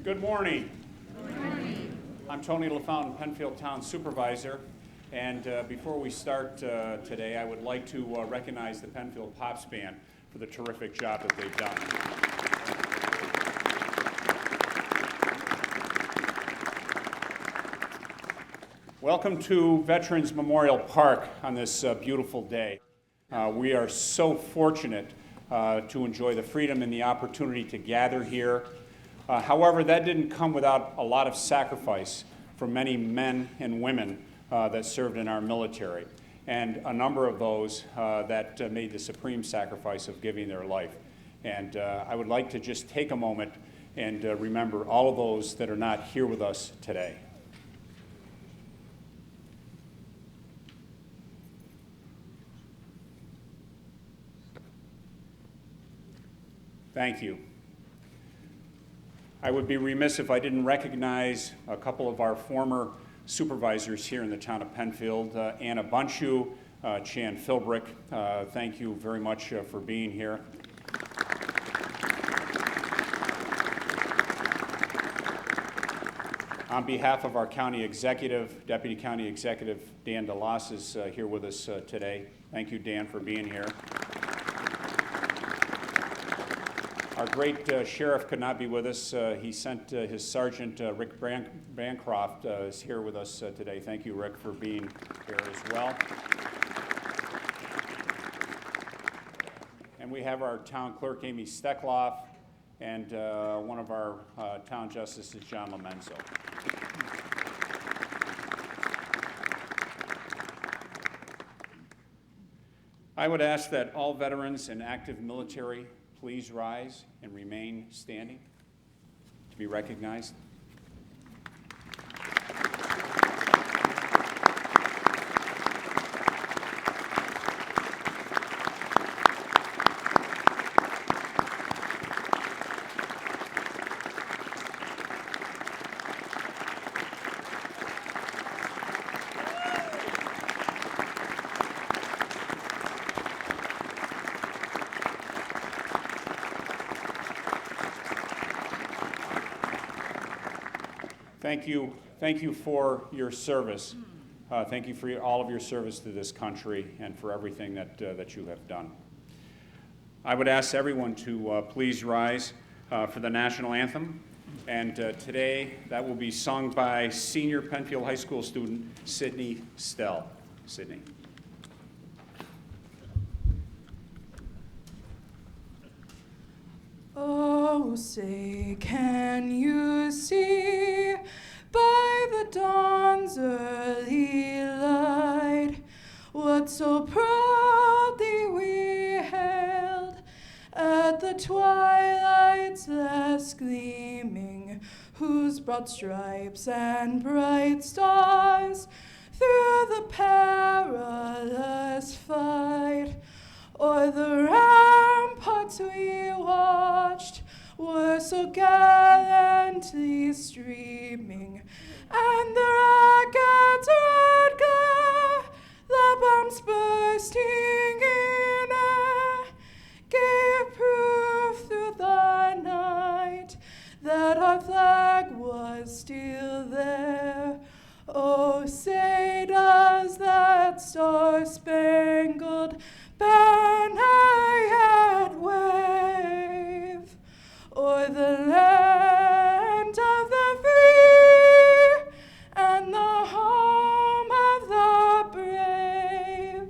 Good morning. Good morning. I'm Tony LaFountain, Penfield Town Supervisor, and before we start today, I would like to recognize the Penfield Pops Band for the terrific job that they've done. Welcome to Veterans Memorial Park on this beautiful day. We are so fortunate to enjoy the freedom and the opportunity to gather here. However, that didn't come without a lot of sacrifice from many men and women that served in our military, and a number of those that made the supreme sacrifice of giving their life. And I would like to just take a moment and remember all of those that are not here with us today. Thank you. I would be remiss if I didn't recognize a couple of our former supervisors here in the town of Penfield, Anna Bunchu, Chan Philbrick. Thank you very much for being here. On behalf of our county executive, Deputy County Executive Dan DeLoss is here with us today. Thank you, Dan, for being here. Our great sheriff could not be with us. He sent his sergeant, Rick Bancroft, is here with us today. Thank you, Rick, for being here as well. And we have our town clerk, Amy Steckloff, and one of our town justices, John Lomenzo. I would ask that all veterans and active military please rise and remain standing to be recognized. Thank you for your service. Thank you for all of your service to this country and for everything that you have done. I would ask everyone to please rise for the national anthem. And today that will be sung by senior Penfield High School student Sydney Stell. Sydney. Oh, say, can you see by the dawn's early light what so proudly we hailed at the twilight's last gleaming, whose broad stripes and bright stars through the perilous fight o'er the ramparts we watched were so gallantly streaming, and the rocket's red glare, the bombs bursting in air, gave proof through the night that our flag was still there. Oh, say does that star-spangled banner yet wave o'er the land of the free and the home of the brave?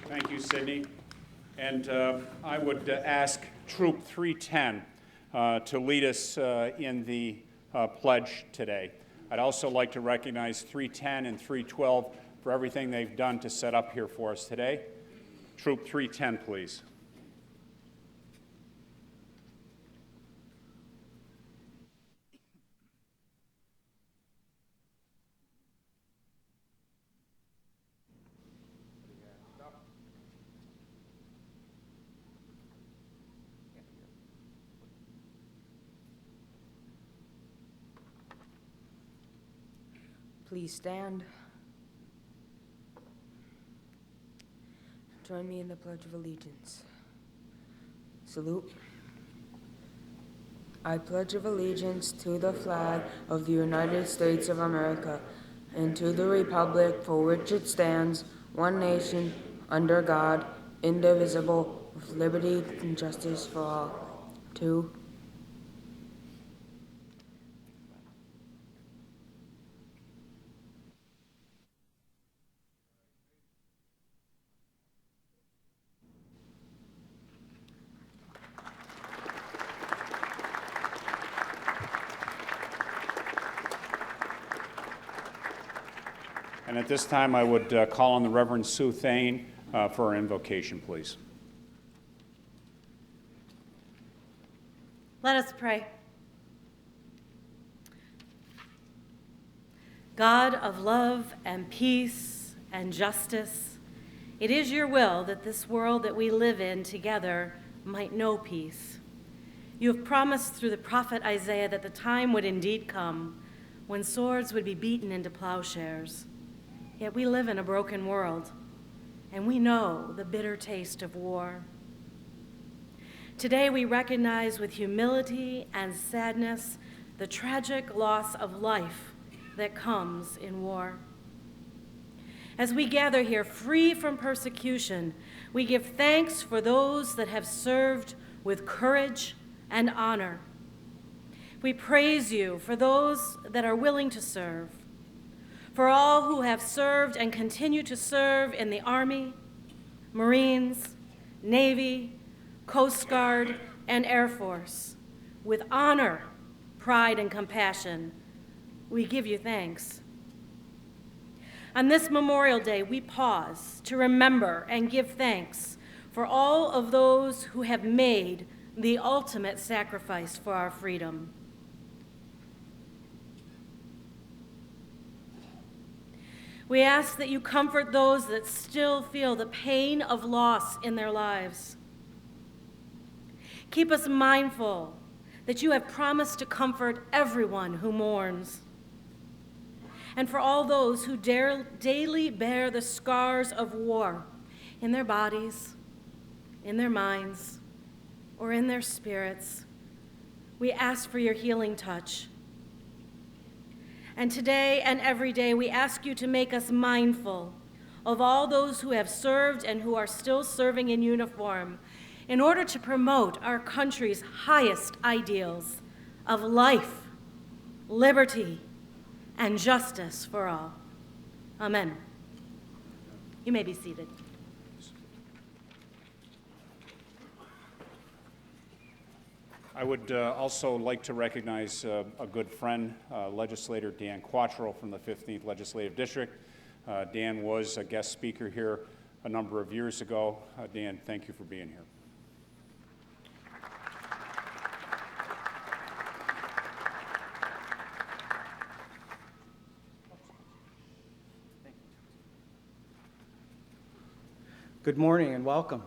Thank you, Sydney. And I would ask Troop 310 to lead us in the pledge today. I'd also like to recognize 310 and 312 for everything they've done to set up here for us today. Troop 310, please. Please stand. Join me in the Pledge of Allegiance. Salute. I pledge of allegiance to the flag of the United States of America and to the republic for which it stands, one nation, under God, indivisible, with liberty and justice for all. 2. And at this time, I would call on the Reverend Sue Thaine for our invocation, please. Let us pray. God of love and peace and justice, it is your will that this world that we live in together might know peace. You have promised through the prophet Isaiah that the time would indeed come when swords would be beaten into plowshares. Yet we live in a broken world, and we know the bitter taste of war. Today we recognize with humility and sadness the tragic loss of life that comes in war. As we gather here free from persecution, we give thanks for those that have served with courage and honor. We praise you for those that are willing to serve, for all who have served and continue to serve in the Army, Marines, Navy, Coast Guard, and Air Force. With honor, pride, and compassion, we give you thanks. On this Memorial Day, we pause to remember and give thanks for all of those who have made the ultimate sacrifice for our freedom. We ask that you comfort those that still feel the pain of loss in their lives. Keep us mindful that you have promised to comfort everyone who mourns. And for all those who daily bear the scars of war in their bodies, in their minds, or in their spirits, we ask for your healing touch. And today and every day, we ask you to make us mindful of all those who have served and who are still serving in uniform in order to promote our country's highest ideals of life, liberty, and justice for all. Amen. You may be seated. I would also like to recognize a good friend, Legislator Dan Quattro from the 15th Legislative District. Dan was a guest speaker here a number of years ago. Dan, thank you for being here. Good morning and welcome.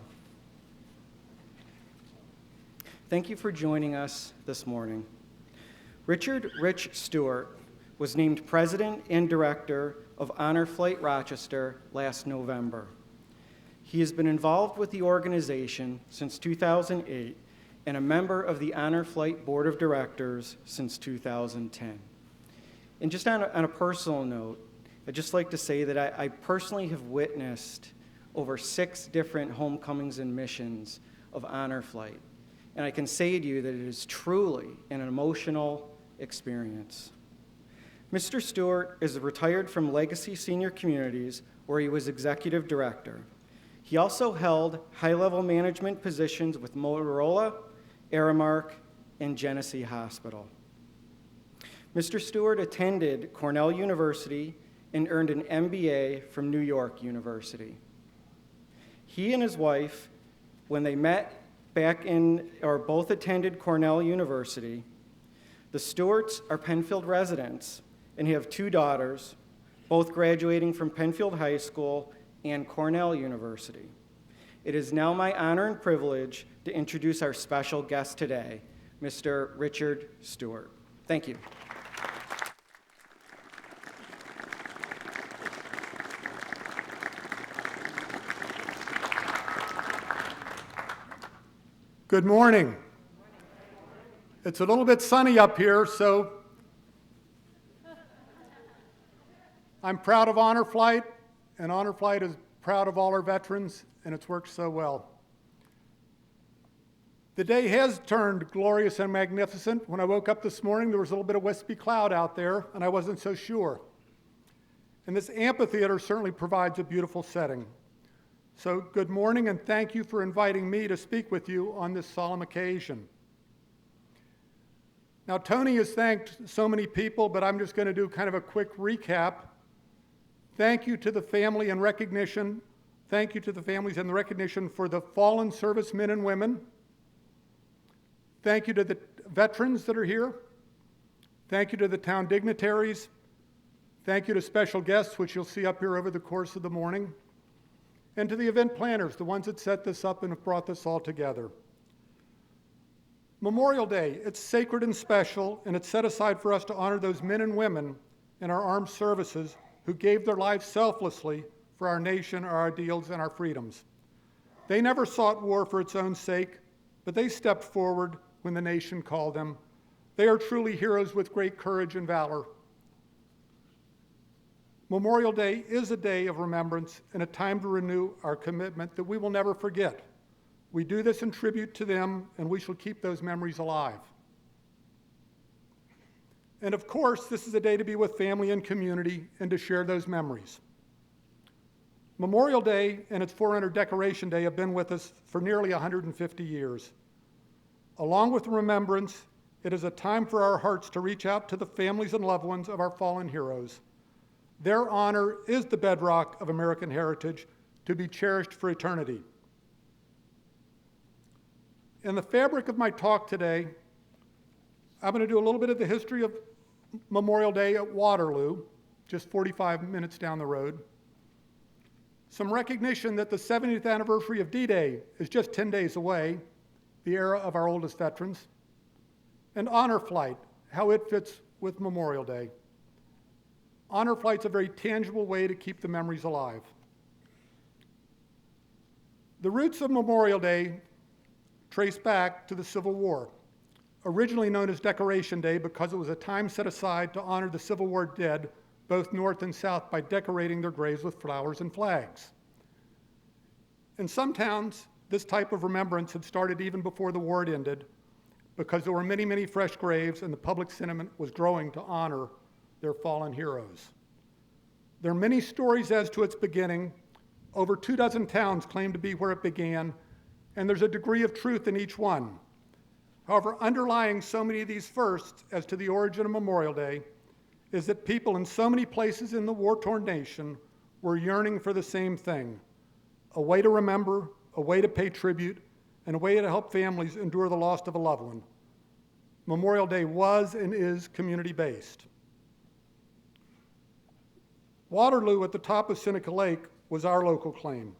Thank you for joining us this morning. Richard "Rich" Stewart was named President and Director of Honor Flight Rochester last November. He has been involved with the organization since 2008 and a member of the Honor Flight Board of Directors since 2010. And just on a personal note, I'd just like to say that I personally have witnessed over 6 different homecomings and missions of Honor Flight. And I can say to you that it is truly an emotional experience. Mr. Stewart is retired from Legacy Senior Communities, where he was executive director. He also held high-level management positions with Motorola, Aramark, and Genesee Hospital. Mr. Stewart attended Cornell University and earned an MBA from New York University. He and his wife, when they met both attended Cornell University. The Stewarts are Penfield residents and have 2 daughters, both graduating from Penfield High School and Cornell University. It is now my honor and privilege to introduce our special guest today, Mr. Richard Stewart. Thank you. Good morning. It's a little bit sunny up here, so I'm proud of Honor Flight, and Honor Flight is proud of all our veterans, and it's worked so well. The day has turned glorious and magnificent. When I woke up this morning, there was a little bit of wispy cloud out there, and I wasn't so sure. And this amphitheater certainly provides a beautiful setting. So good morning, and thank you for inviting me to speak with you on this solemn occasion. Now, Tony has thanked so many people, but I'm just going to do kind of a quick recap. Thank you to the family and recognition. Thank you to the families and the recognition for the fallen servicemen and women. Thank you to the veterans that are here. Thank you to the town dignitaries. Thank you to special guests, which you'll see up here over the course of the morning. And to the event planners, the ones that set this up and have brought this all together. Memorial Day, it's sacred and special, and it's set aside for us to honor those men and women in our armed services who gave their lives selflessly for our nation, our ideals, and our freedoms. They never sought war for its own sake, but they stepped forward when the nation called them. They are truly heroes with great courage and valor. Memorial Day is a day of remembrance and a time to renew our commitment that we will never forget. We do this in tribute to them, and we shall keep those memories alive. And of course, this is a day to be with family and community and to share those memories. Memorial Day and its forerunner Decoration Day have been with us for nearly 150 years. Along with Remembrance, it is a time for our hearts to reach out to the families and loved ones of our fallen heroes. Their honor is the bedrock of American heritage to be cherished for eternity. In the fabric of my talk today, I'm going to do a little bit of the history of Memorial Day at Waterloo, just 45 minutes down the road. Some recognition that the 70th anniversary of D-Day is just 10 days away, the era of our oldest veterans. And Honor Flight, how it fits with Memorial Day. Honor Flight's a very tangible way to keep the memories alive. The roots of Memorial Day trace back to the Civil War, originally known as Decoration Day because it was a time set aside to honor the Civil War dead, both North and South, by decorating their graves with flowers and flags. In some towns, this type of remembrance had started even before the war had ended because there were many, many fresh graves and the public sentiment was growing to honor their fallen heroes. There are many stories as to its beginning. Over 24 towns claim to be where it began, and there's a degree of truth in each one. However, underlying so many of these firsts as to the origin of Memorial Day is that people in so many places in the war-torn nation were yearning for the same thing, a way to remember, a way to pay tribute, and a way to help families endure the loss of a loved one. Memorial Day was and is community-based. Waterloo at the top of Seneca Lake was our local claim.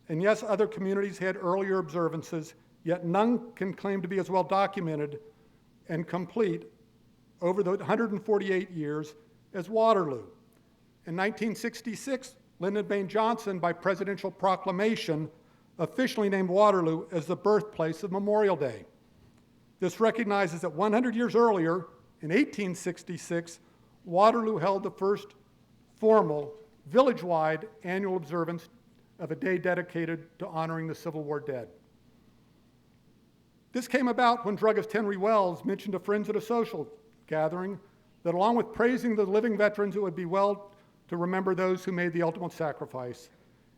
And yes, other communities had earlier observances, yet none can claim to be as well documented and complete over the 148 years as Waterloo. In 1966, Lyndon Baines Johnson, by presidential proclamation, officially named Waterloo as the birthplace of Memorial Day. This recognizes that 100 years earlier, in 1866, Waterloo held the first formal, village-wide annual observance of a day dedicated to honoring the Civil War dead. This came about when druggist Henry Wells mentioned to friends at a social gathering that along with praising the living veterans, it would be well to remember those who made the ultimate sacrifice.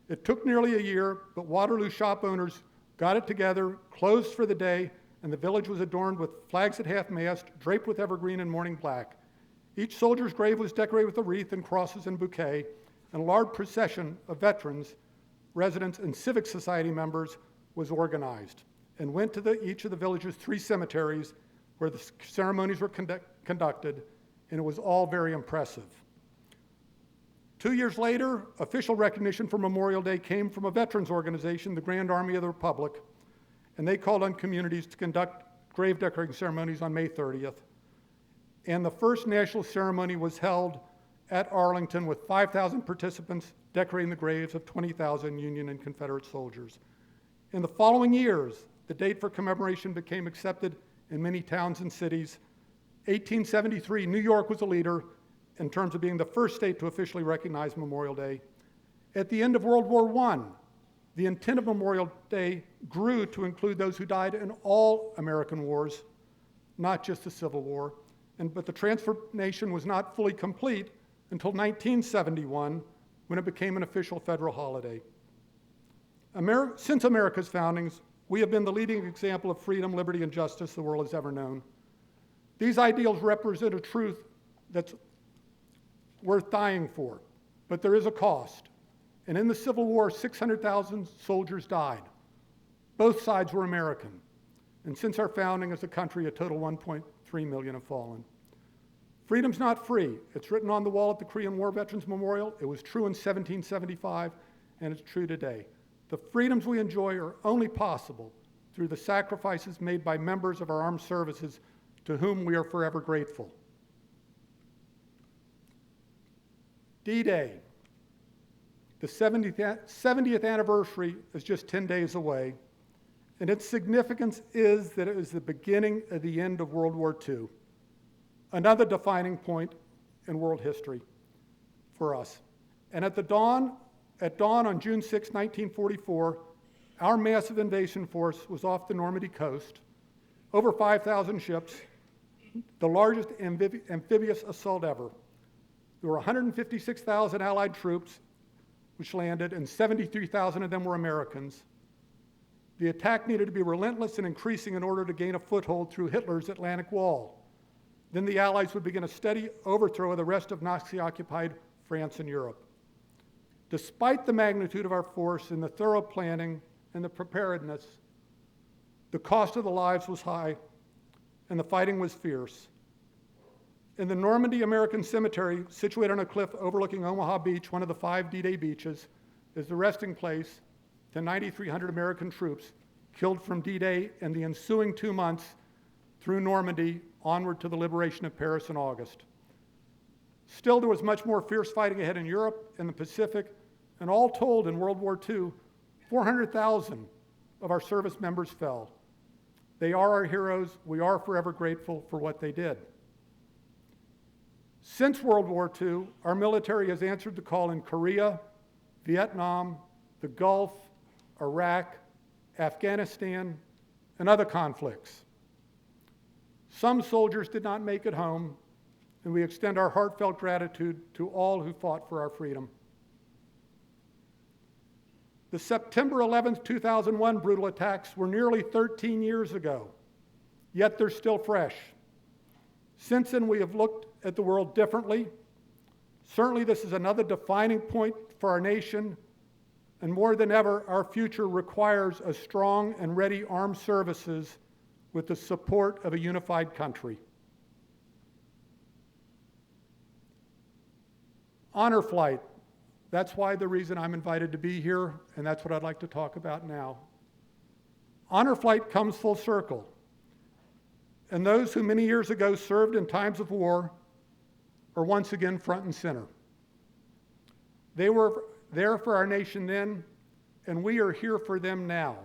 It took nearly a year, but Waterloo shop owners got it together, closed for the day, and the village was adorned with flags at half-mast, draped with evergreen and morning black. Each soldier's grave was decorated with a wreath and crosses and bouquet, and a large procession of veterans, residents, and civic society members was organized and went to each of the village's 3 cemeteries where the ceremonies were conducted, and it was all very impressive. 2 years later, official recognition for Memorial Day came from a veterans organization, the Grand Army of the Republic, and they called on communities to conduct grave decorating ceremonies on May 30th. And the first national ceremony was held at Arlington with 5,000 participants decorating the graves of 20,000 Union and Confederate soldiers. In the following years, the date for commemoration became accepted in many towns and cities. 1873, New York was a leader in terms of being the first state to officially recognize Memorial Day. At the end of World War I, the intent of Memorial Day grew to include those who died in all American wars, not just the Civil War. But the transformation was not fully complete until 1971, when it became an official federal holiday. Since America's foundings, we have been the leading example of freedom, liberty, and justice the world has ever known. These ideals represent a truth that's worth dying for, but there is a cost. And in the Civil War, 600,000 soldiers died. Both sides were American. And since our founding as a country, a total 1.3 million have fallen. Freedom's not free. It's written on the wall at the Korean War Veterans Memorial. It was true in 1775, and it's true today. The freedoms we enjoy are only possible through the sacrifices made by members of our armed services, to whom we are forever grateful. D-Day. The 70th anniversary is just 10 days away, and its significance is that it was the beginning of the end of World War II, another defining point in world history for us. And at dawn on June 6, 1944, our massive invasion force was off the Normandy coast, over 5,000 ships, the largest amphibious assault ever. There were 156,000 Allied troops which landed, and 73,000 of them were Americans. The attack needed to be relentless and increasing in order to gain a foothold through Hitler's Atlantic Wall. Then the Allies would begin a steady overthrow of the rest of Nazi-occupied France and Europe. Despite the magnitude of our force and the thorough planning and the preparedness, the cost of the lives was high and the fighting was fierce. In the Normandy American Cemetery, situated on a cliff overlooking Omaha Beach, one of the 5 D-Day beaches, is the resting place to 9,300 American troops killed from D-Day and the ensuing 2 months through Normandy onward to the liberation of Paris in August. Still, there was much more fierce fighting ahead in Europe and the Pacific, and all told in World War II, 400,000 of our service members fell. They are our heroes. We are forever grateful for what they did. Since World War II, our military has answered the call in Korea, Vietnam, the Gulf, Iraq, Afghanistan, and other conflicts. Some soldiers did not make it home, and we extend our heartfelt gratitude to all who fought for our freedom. The September 11th, 2001 brutal attacks were nearly 13 years ago, yet they're still fresh. Since then, we have looked at the world differently. Certainly, this is another defining point for our nation, and more than ever, our future requires a strong and ready armed services with the support of a unified country. Honor flight. That's why the reason I'm invited to be here, and that's what I'd like to talk about now. Honor flight comes full circle. And those who many years ago served in times of war are once again front and center. They were there for our nation then, and we are here for them now.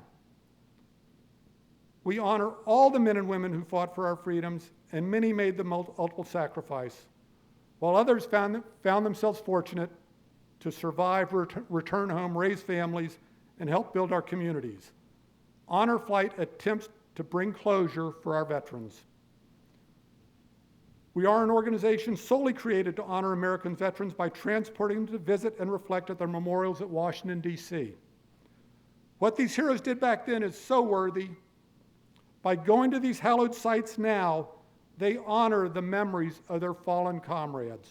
We honor all the men and women who fought for our freedoms, and many made the multiple sacrifice, while others found themselves fortunate to survive, return home, raise families, and help build our communities. Honor flight attempts to bring closure for our veterans. We are an organization solely created to honor American veterans by transporting them to visit and reflect at their memorials at Washington, D.C. What these heroes did back then is so worthy. By going to these hallowed sites now, they honor the memories of their fallen comrades.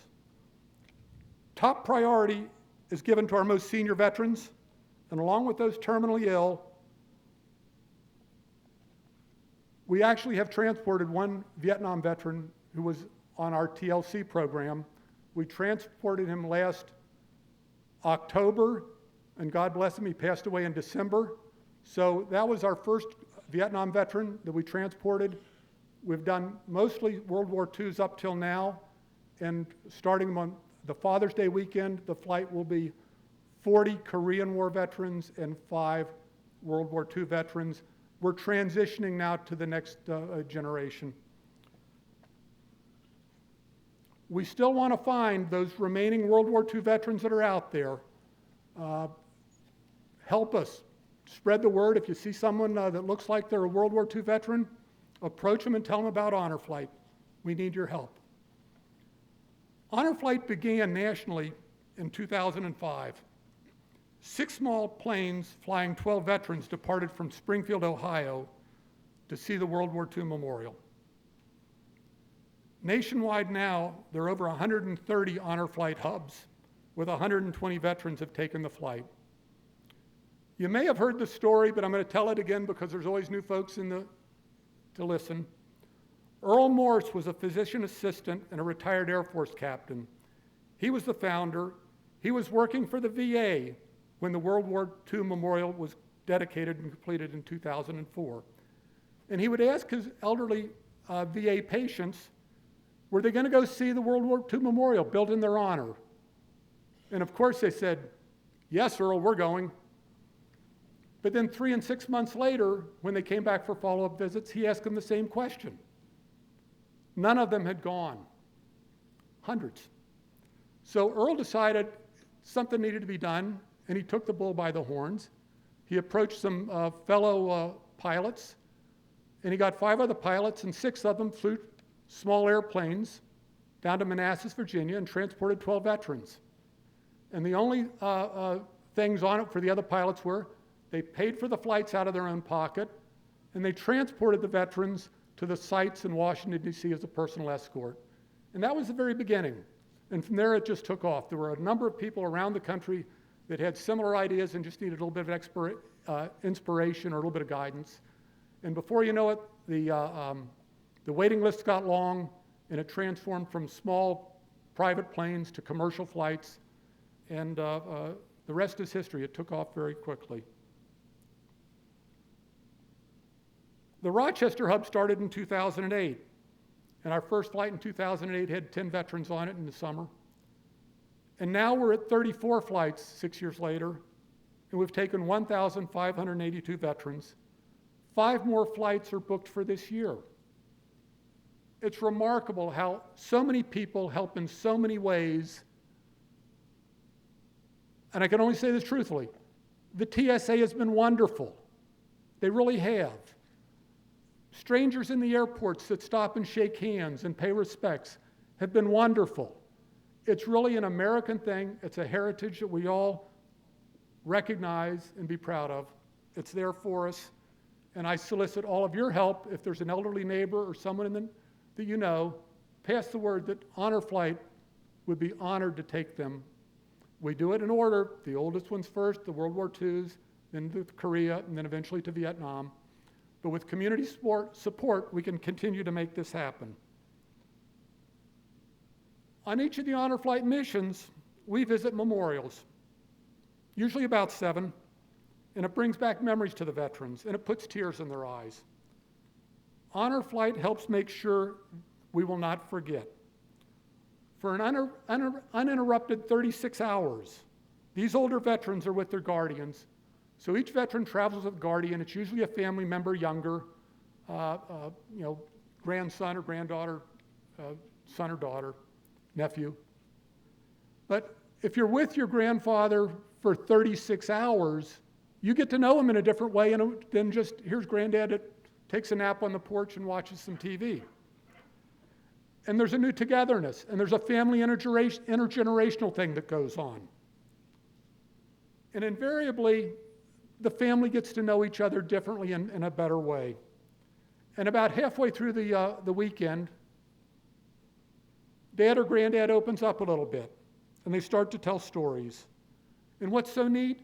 Top priority is given to our most senior veterans, and along with those terminally ill, we actually have transported one Vietnam veteran who was on our TLC program. We transported him last October, and God bless him, he passed away in December. So that was our first Vietnam veteran that we transported. We've done mostly World War IIs up till now, and starting on the Father's Day weekend, the flight will be 40 Korean War veterans and 5 World War II veterans. we're transitioning now to the next generation. We still want to find those remaining World War II veterans that are out there. Help us. Spread the word. If you see someone that looks like they're a World War II veteran, approach them and tell them about Honor Flight. We need your help. Honor Flight began nationally in 2005. 6 small planes flying 12 veterans departed from Springfield, Ohio to see the World War II Memorial. Nationwide now, there are over 130 Honor Flight hubs, with 120 veterans have taken the flight. You may have heard the story, but I'm going to tell it again because there's always new folks to listen. Earl Morse was a physician assistant and a retired Air Force captain. He was the founder. He was working for the VA when the World War II Memorial was dedicated and completed in 2004. And he would ask his elderly VA patients, were they going to go see the World War II Memorial built in their honor? And of course they said, yes, Earl, we're going. But then 3 and 6 months later, when they came back for follow-up visits, he asked them the same question. None of them had gone. Hundreds. So Earl decided something needed to be done, and he took the bull by the horns. He approached some fellow pilots, and he got 5 other pilots, and 6 of them flew small airplanes down to Manassas, Virginia, and transported 12 veterans. And the only things on it for the other pilots were they paid for the flights out of their own pocket, and they transported the veterans to the sites in Washington, D.C. as a personal escort. And that was the very beginning. And from there, it just took off. There were a number of people around the country that had similar ideas and just needed a little bit of inspiration or a little bit of guidance. And before you know it, the waiting list got long, and it transformed from small private planes to commercial flights. And the rest is history. It took off very quickly. The Rochester hub started in 2008, and our first flight in 2008 had 10 veterans on it in the summer. And now we're at 34 flights 6 years later, and we've taken 1,582 veterans. 5 more flights are booked for this year. It's remarkable how so many people help in so many ways. And I can only say this truthfully. The TSA has been wonderful. They really have. Strangers in the airports that stop and shake hands and pay respects have been wonderful. It's really an American thing. It's a heritage that we all recognize and be proud of. It's there for us. And I solicit all of your help. If there's an elderly neighbor or someone that you know, pass the word that Honor Flight would be honored to take them. We do it in order. The oldest ones first, the World War IIs, then to Korea, and then eventually to Vietnam. But with community support, we can continue to make this happen. On each of the Honor Flight missions, we visit memorials, usually about 7, and it brings back memories to the veterans, and it puts tears in their eyes. Honor Flight helps make sure we will not forget. For an uninterrupted 36 hours, these older veterans are with their guardians. So each veteran travels with a guardian. It's usually a family member younger, grandson or granddaughter, son or daughter, nephew. But if you're with your grandfather for 36 hours, you get to know him in a different way than just, here's granddad that takes a nap on the porch and watches some TV. And there's a new togetherness, and there's a family intergenerational thing that goes on. And invariably, the family gets to know each other differently in a better way. And about halfway through the weekend, dad or granddad opens up a little bit, and they start to tell stories. And what's so neat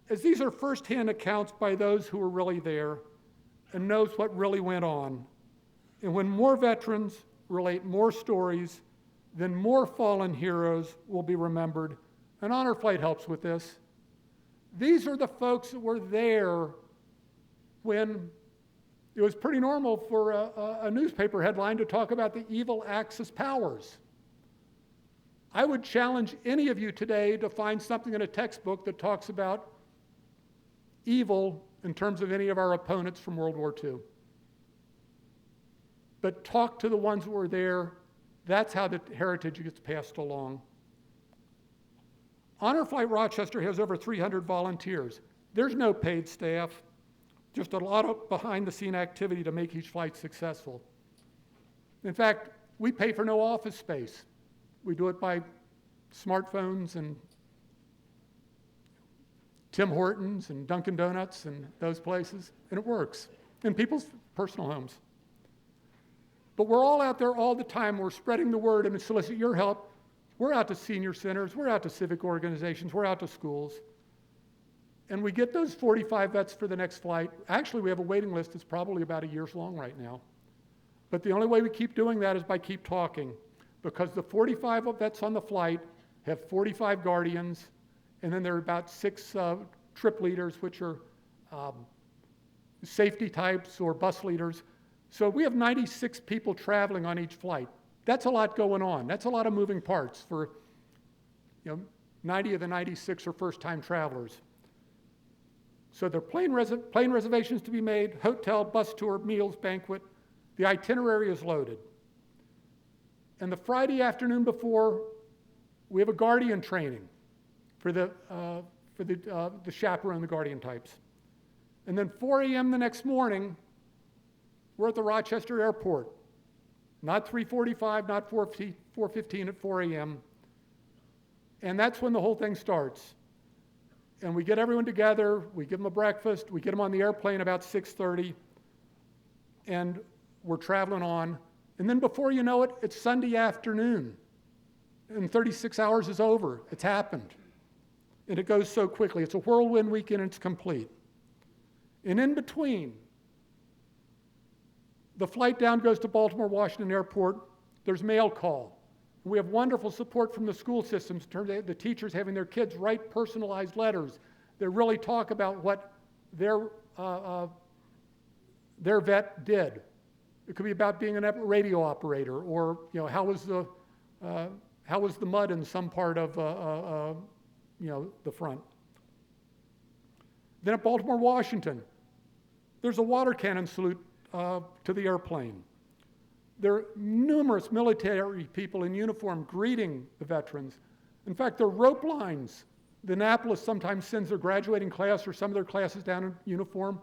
is these are firsthand accounts by those who were really there and knows what really went on. And when more veterans relate more stories, then more fallen heroes will be remembered. And Honor Flight helps with this. These are the folks that were there when it was pretty normal for a newspaper headline to talk about the evil Axis powers. I would challenge any of you today to find something in a textbook that talks about evil in terms of any of our opponents from World War II. But talk to the ones that were there. That's how the heritage gets passed along. Honor Flight Rochester has over 300 volunteers. There's no paid staff, just a lot of behind-the-scene activity to make each flight successful. In fact, we pay for no office space. We do it by smartphones and Tim Hortons and Dunkin' Donuts and those places, and it works in people's personal homes. But we're all out there all the time. We're spreading the word and solicit your help. We're out to senior centers. We're out to civic organizations. We're out to schools. And we get those 45 vets for the next flight. Actually, we have a waiting list that's probably about a year's long right now. But the only way we keep doing that is by keep talking, because the 45 vets on the flight have 45 guardians, and then there are about 6 trip leaders, which are safety types or bus leaders. So we have 96 people traveling on each flight. That's a lot going on. That's a lot of moving parts for 90 of the 96 are first-time travelers. So there are plane reservations to be made, hotel, bus tour, meals, banquet. The itinerary is loaded. And the Friday afternoon before, we have a guardian training for the chaperone, the guardian types. And then 4 a.m. the next morning, we're at the Rochester airport. Not 3:45, not 4:15 at 4 a.m. And that's when the whole thing starts. And we get everyone together, we give them a breakfast, we get them on the airplane about 6:30, and we're traveling on. And then before you know it, it's Sunday afternoon. And 36 hours is over. It's happened. And it goes so quickly. It's a whirlwind weekend and it's complete. And in between, the flight down goes to Baltimore Washington Airport. There's mail call. We have wonderful support from the school systems in terms of the teachers having their kids write personalized letters that really talk about what their vet did. It could be about being a radio operator, or how was the mud in some part of the front. Then at Baltimore Washington, there's a water cannon salute to the airplane. There are numerous military people in uniform greeting the veterans. In fact, there are rope lines. The Annapolis sometimes sends their graduating class or some of their classes down in uniform,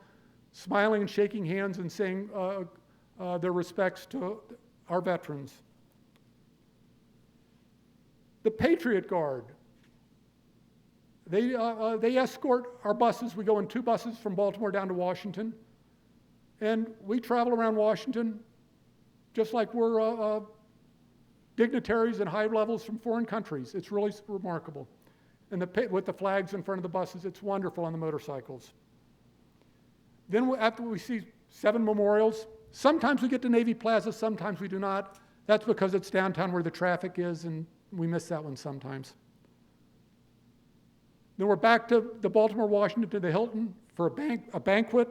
smiling and shaking hands and saying their respects to our veterans. The Patriot Guard, they escort our buses. We go in 2 buses from Baltimore down to Washington, and we travel around Washington just like we're dignitaries and high levels from foreign countries. It's really remarkable. And with the flags in front of the buses, it's wonderful on the motorcycles. Then after we see 7 memorials, sometimes we get to Navy Plaza, sometimes we do not. That's because it's downtown where the traffic is, and we miss that one sometimes. Then we're back to the Baltimore Washington to the Hilton for a banquet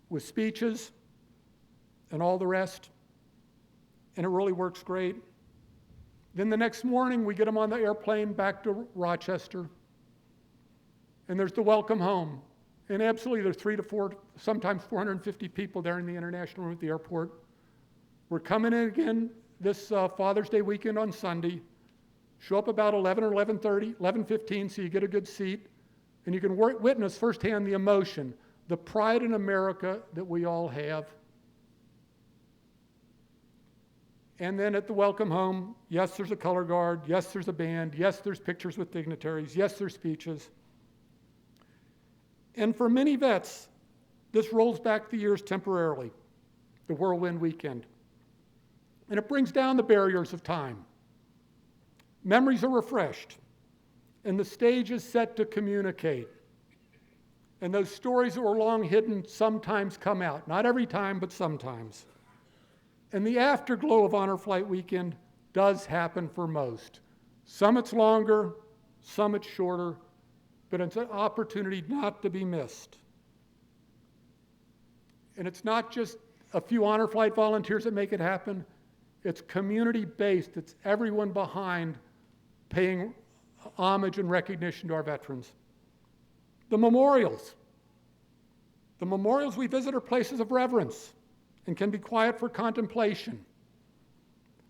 with speeches and all the rest, and it really works great. Then the next morning, we get them on the airplane back to Rochester, and there's the welcome home. And absolutely, there's 300 to 400, sometimes 450 people there in the international room at the airport. We're coming in again this Father's Day weekend on Sunday. Show up about 11 or 11:30, 11:15, so you get a good seat, and you can witness firsthand the emotion, the pride in America that we all have. And then at the welcome home, yes, there's a color guard, yes, there's a band, yes, there's pictures with dignitaries, yes, there's speeches. And for many vets, this rolls back the years temporarily, the whirlwind weekend. And it brings down the barriers of time. Memories are refreshed, and the stage is set to communicate. And those stories that were long hidden sometimes come out. Not every time, but sometimes. And the afterglow of Honor Flight Weekend does happen for most. Some it's longer, some it's shorter, but it's an opportunity not to be missed. And it's not just a few Honor Flight volunteers that make it happen. It's community-based. It's everyone behind paying homage and recognition to our veterans. The memorials. The memorials we visit are places of reverence and can be quiet for contemplation.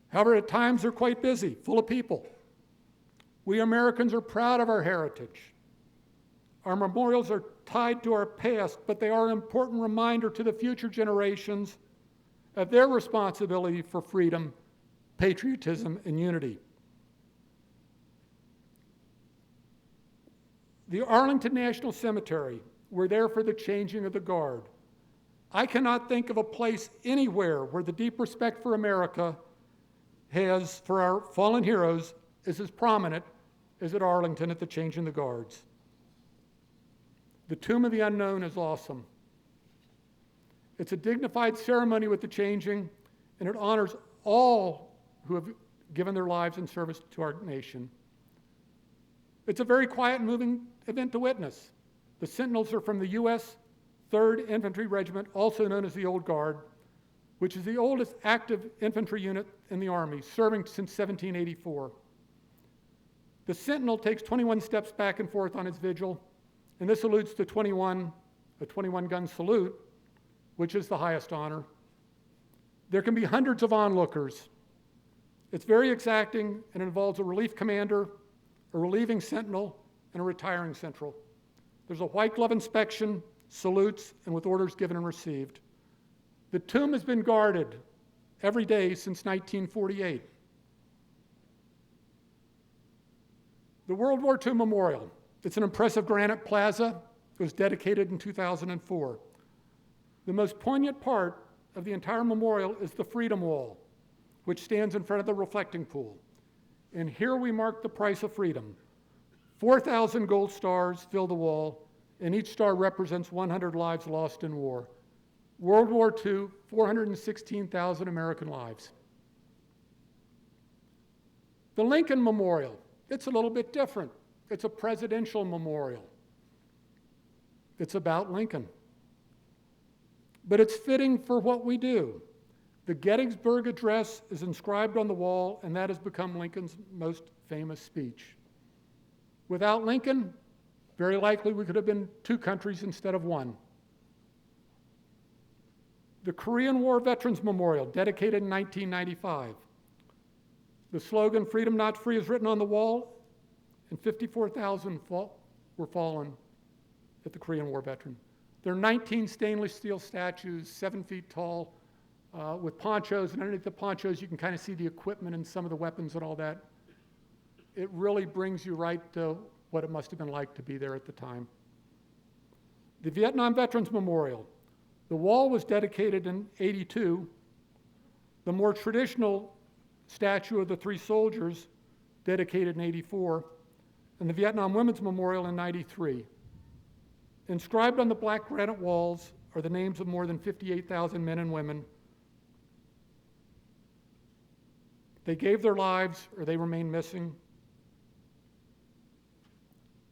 However, at times they're quite busy, full of people. We Americans are proud of our heritage. Our memorials are tied to our past, but they are an important reminder to the future generations of their responsibility for freedom, patriotism, and unity. The Arlington National Cemetery, we're there for the changing of the guard. I cannot think of a place anywhere where the deep respect for America has, for our fallen heroes, is as prominent as at Arlington at the changing the guards. The Tomb of the Unknown is awesome. It's a dignified ceremony with the changing, and it honors all who have given their lives in service to our nation. It's a very quiet and moving event to witness. The Sentinels are from the U.S. 3rd Infantry Regiment, also known as the Old Guard, which is the oldest active infantry unit in the Army, serving since 1784. The Sentinel takes 21 steps back and forth on its vigil, and this alludes to a 21-gun salute, which is the highest honor. There can be hundreds of onlookers. It's very exacting and involves a relief commander, a relieving sentinel, and a retiring central. There's a white glove inspection, salutes, and with orders given and received. The tomb has been guarded every day since 1948. The World War II Memorial. It's an impressive granite plaza. It was dedicated in 2004. The most poignant part of the entire memorial is the Freedom Wall, which stands in front of the reflecting pool. And here we mark the price of freedom. 4,000 gold stars fill the wall, and each star represents 100 lives lost in war. World War II, 416,000 American lives. The Lincoln Memorial, it's a little bit different. It's a presidential memorial. It's about Lincoln. But it's fitting for what we do. The Gettysburg Address is inscribed on the wall, and that has become Lincoln's most famous speech. Without Lincoln, very likely we could have been two countries instead of one. The Korean War Veterans Memorial, dedicated in 1995. The slogan, "Freedom Not Free," is written on the wall, and 54,000 were fallen at the Korean War veteran. There are 19 stainless steel statues, 7 feet tall, with ponchos, and underneath the ponchos you can kind of see the equipment and some of the weapons and all that. It really brings you right to what it must have been like to be there at the time. The Vietnam Veterans Memorial. The wall was dedicated in '82. The more traditional statue of the three soldiers, dedicated in '84, and the Vietnam Women's Memorial in '93. Inscribed on the black granite walls are the names of more than 58,000 men and women. They gave their lives or they remain missing.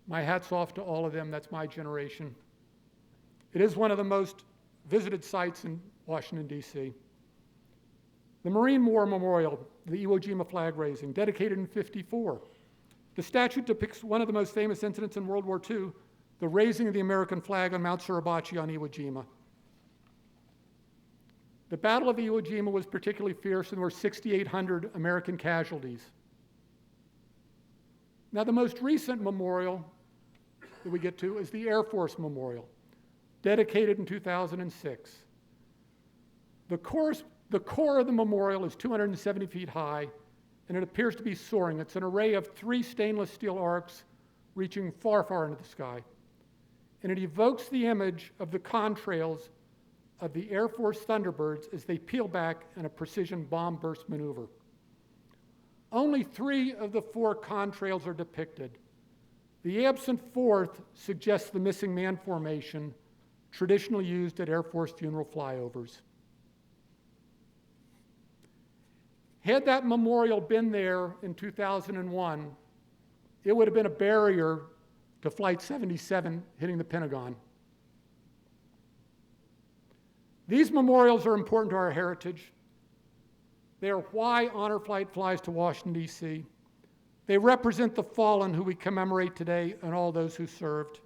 My hat's off to all of them. That's my generation. It is one of the most visited sites in Washington, D.C. The Marine War Memorial, the Iwo Jima flag raising, dedicated in '54. The statue depicts one of the most famous incidents in World War II, the raising of the American flag on Mount Suribachi on Iwo Jima. The Battle of Iwo Jima was particularly fierce, and there were 6,800 American casualties. Now, the most recent memorial that we get to is the Air Force Memorial, dedicated in 2006. The core of the memorial is 270 feet high, and it appears to be soaring. It's an array of 3 stainless steel arcs reaching far, far into the sky. And it evokes the image of the contrails of the Air Force Thunderbirds as they peel back in a precision bomb burst maneuver. Only 3 of the 4 contrails are depicted. The absent 4th suggests the missing man formation traditionally used at Air Force funeral flyovers. Had that memorial been there in 2001, it would have been a barrier to Flight 77 hitting the Pentagon. These memorials are important to our heritage. They are why Honor Flight flies to Washington, D.C. They represent the fallen who we commemorate today and all those who served.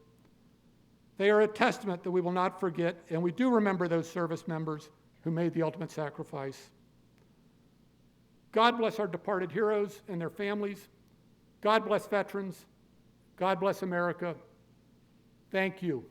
They are a testament that we will not forget, and we do remember those service members who made the ultimate sacrifice. God bless our departed heroes and their families. God bless veterans. God bless America. Thank you.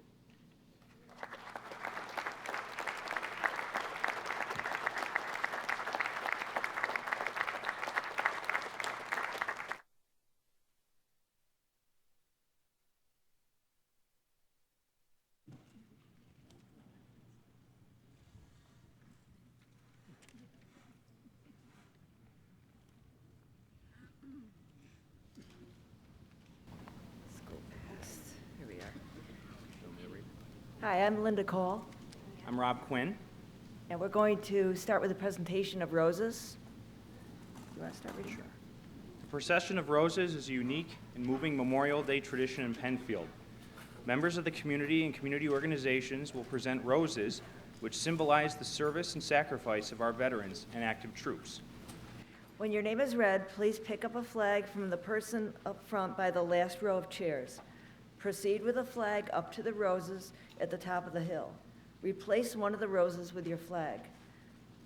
Here we are. Hi, I'm Linda Kohl, I'm Rob Quinn. and we're going to start with a presentation of roses. You want to start, Richard? The procession of roses is a unique and moving Memorial Day tradition in Penfield. Members of the community and community organizations will present roses which symbolize the service and sacrifice of our veterans and active troops. When your name is read, please pick up a flag from the person up front by the last row of chairs. Proceed with the flag up to the roses at the top of the hill. Replace one of the roses with your flag.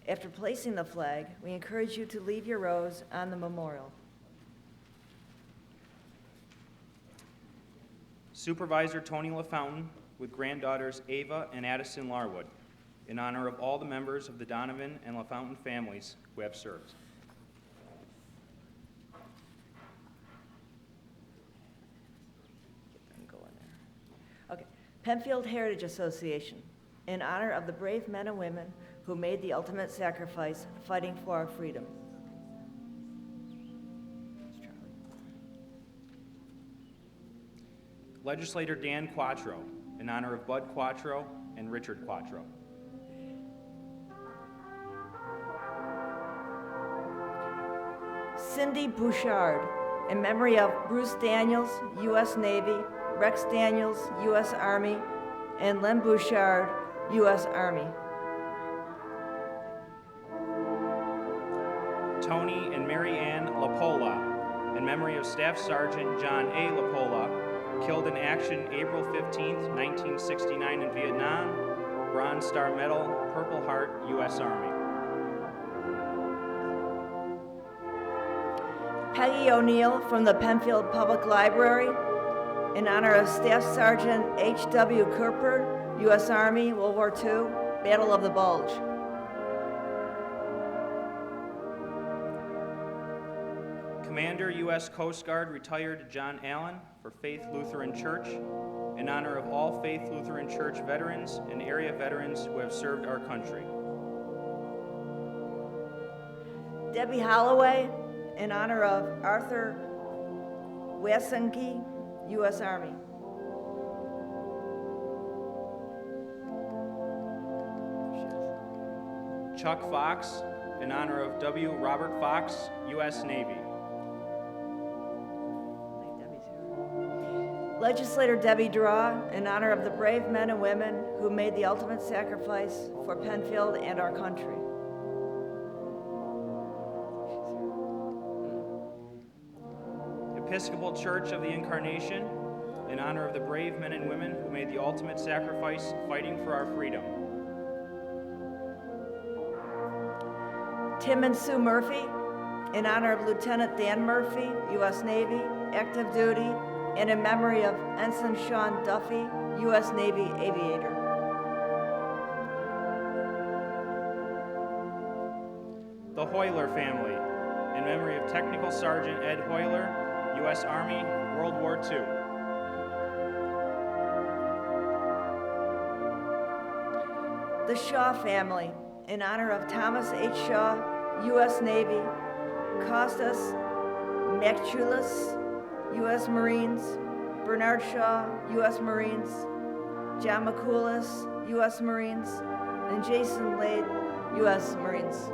After placing the flag, we encourage you to leave your rose on the memorial. Supervisor Tony LaFountain with granddaughters Ava and Addison Larwood, in honor of all the members of the Donovan and LaFountain families who have served. Okay. Penfield Heritage Association, in honor of the brave men and women who made the ultimate sacrifice fighting for our freedom. Legislator Dan Quattro, in honor of Bud Quattro and Richard Quattro. Cindy Bouchard, in memory of Bruce Daniels, U.S. Navy, Rex Daniels, U.S. Army, and Len Bouchard, U.S. Army. Tony and Mary Ann LaPola, in memory of Staff Sergeant John A. LaPola, killed in action April 15, 1969 in Vietnam, Bronze Star Medal, Purple Heart, U.S. Army. Peggy O'Neill from the Penfield Public Library, in honor of Staff Sergeant H.W. Cooper, U.S. Army, World War II, Battle of the Bulge. Commander U.S. Coast Guard retired John Allen for Faith Lutheran Church, in honor of all Faith Lutheran Church veterans and area veterans who have served our country. Debbie Holloway, in honor of Arthur Wasenke, U.S. Army. Chuck Fox, in honor of W. Robert Fox, U.S. Navy. Legislator Debbie Draw, in honor of the brave men and women who made the ultimate sacrifice for Penfield and our country. Episcopal Church of the Incarnation, in honor of the brave men and women who made the ultimate sacrifice fighting for our freedom. Tim and Sue Murphy, in honor of Lieutenant Dan Murphy, U.S. Navy, active duty, and in memory of Ensign Sean Duffy, U.S. Navy aviator. The Hoyler family, in memory of Technical Sergeant Ed Hoyler, U.S. Army, World War II. The Shaw family, in honor of Thomas H. Shaw, U.S. Navy, Costas Maculis, U.S. Marines, Bernard Shaw, U.S. Marines, John McCoulis, U.S. Marines, and Jason Lade, U.S. Marines.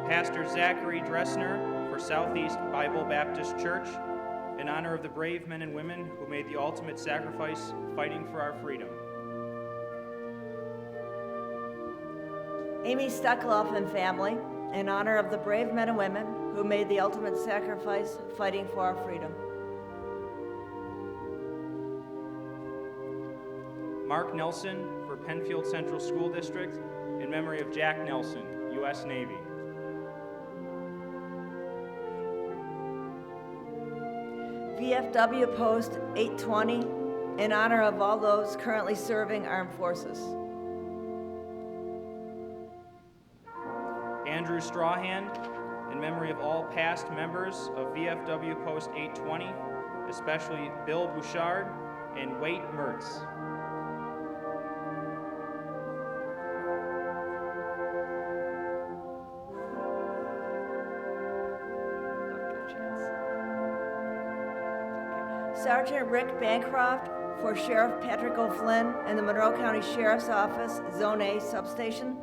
Pastor Zachary Dressner for Southeast Bible Baptist Church, in honor of the brave men and women who made the ultimate sacrifice fighting for our freedom. Amy Stuckloff and family, in honor of the brave men and women who made the ultimate sacrifice fighting for our freedom. Mark Nelson for Penfield Central School District in memory of Jack Nelson, U.S. Navy. VFW Post 820 in honor of all those currently serving armed forces. Andrew Strawhand in memory of all past members of VFW Post 820, especially Bill Bouchard and Waite Mertz. Sergeant Rick Bancroft for Sheriff Patrick O'Flynn in the Monroe County Sheriff's Office, Zone A substation,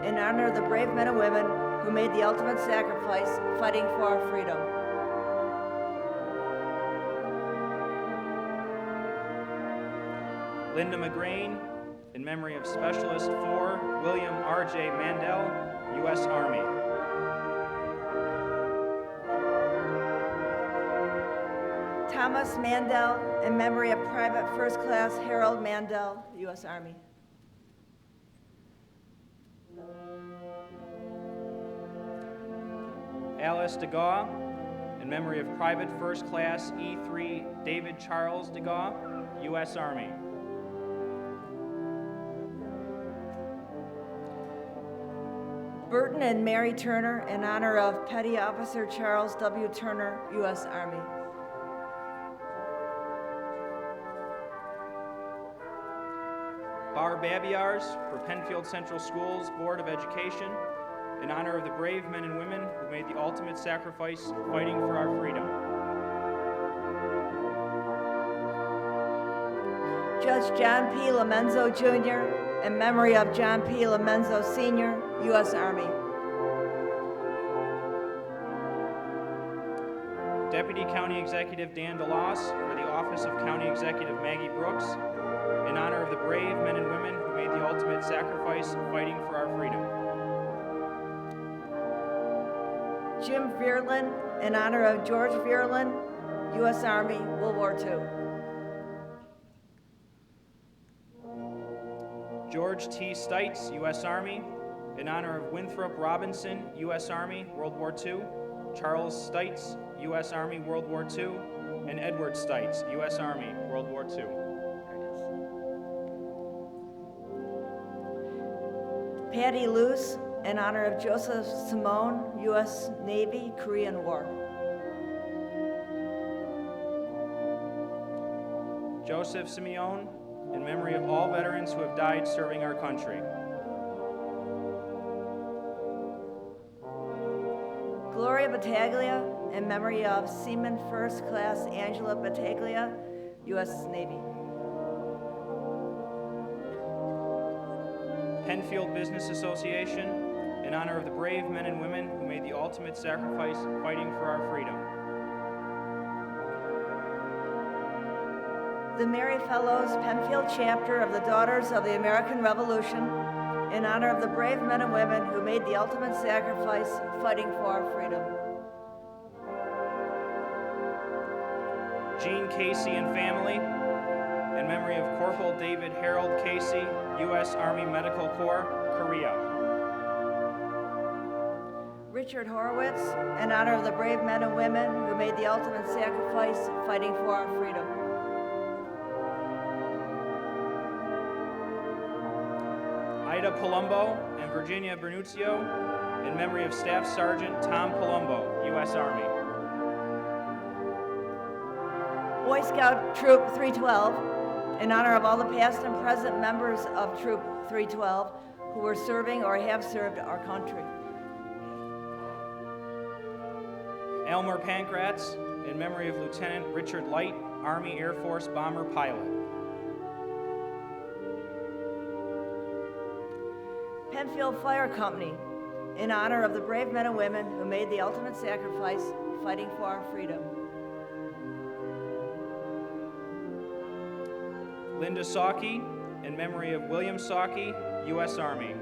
in honor of the brave men and women who made the ultimate sacrifice fighting for our freedom. Linda McGrain in memory of Specialist 4 William R.J. Mandel, U.S. Army. Thomas Mandel in memory of Private First Class Harold Mandel, U.S. Army. Alice DeGaw in memory of Private First Class E3 David Charles DeGaw, U.S. Army. Burton and Mary Turner in honor of Petty Officer Charles W. Turner, U.S. Army. Bar Babiars for Penfield Central Schools Board of Education in honor of the brave men and women who made the ultimate sacrifice fighting for our freedom. Judge John P. Lamenzo Jr. in memory of John P. Lamenzo Sr., U.S. Army. Deputy County Executive Dan DeLoss for the Office of County Executive Maggie Brooks in honor of the brave men and women who made the ultimate sacrifice fighting for our freedom. Jim Veerlin in honor of George Veerlin, U.S. Army, World War II. George T. Stites, U.S. Army, in honor of Winthrop Robinson, U.S. Army, World War II, Charles Stites, U.S. Army, World War II, and Edward Stites, U.S. Army, World War II. Patty Luce in honor of Joseph Simone, U.S. Navy, Korean War. Joseph Simeone, in memory of all veterans who have died serving our country. Gloria Battaglia, in memory of Seaman First Class Angela Battaglia, U.S. Navy. Penfield Business Association, in honor of the brave men and women who made the ultimate sacrifice fighting for our freedom. The Mary Fellows Penfield chapter of the Daughters of the American Revolution, in honor of the brave men and women who made the ultimate sacrifice fighting for our freedom. Gene Casey and family, in memory of Corporal David Harold Casey, U.S. Army Medical Corps, Korea. Richard Horowitz, in honor of the brave men and women who made the ultimate sacrifice fighting for our freedom. Ida Palumbo and Virginia Bernuzio, in memory of Staff Sergeant Tom Palumbo, U.S. Army. Boy Scout Troop 312, in honor of all the past and present members of Troop 312 who were serving or have served our country. Elmer Pankratz, in memory of Lieutenant Richard Light, Army Air Force bomber pilot. Penfield Fire Company, in honor of the brave men and women who made the ultimate sacrifice fighting for our freedom. Linda Sawkey, in memory of William Sawkey, U.S. Army.